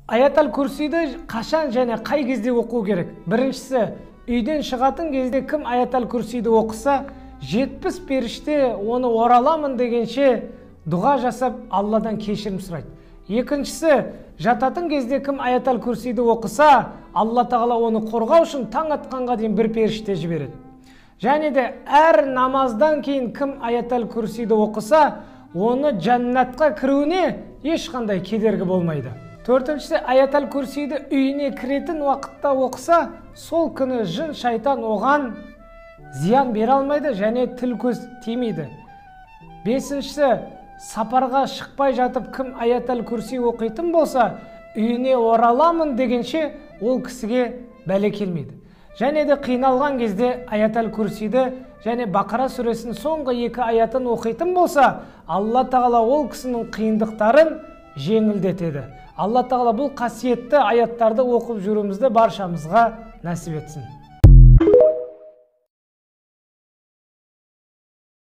Аятал Курсиді қашан және қай кезде оқу керек? Біріншісі, үйден шығатын кезде кім Аятал Курсиді оқыса, 70 періште оны ораламын дегенше дұға жасап Алладан кешірім сұрайды. Екіншісі, жататын кезде кім Аятал Курсиді оқыса, Алла тағала оны қорғау үшін таң атқанға дейін бір періште жібереді. Және де әр намаздан кейін кім Аятал Курсиді оқыса, оны жаннатқа кіруіне ешқандай кедергі болмайды. Төртіншісі, Аятал Курсиді үйіне кіретін уақытта оқыса, сол күні жын шайтан оған зиян бере алмайды және тіл көз тимейді. Бесіншісі, сапарға шықпай жатып кім Аятал Курси оқитын болса, үйіне ораламын дегенше ол кісіге бәле келмейді. Және де қиналған кезде Аятал Курсиді және Бақара сүресінің соңғы 2 аятын оқитын болса, Алла тағала ол кісінің қиындықтарын жеңілдетеді. Алла тағала бұл қасиетті аяттарды оқып жүруімізді баршамызға нәсіп етсін.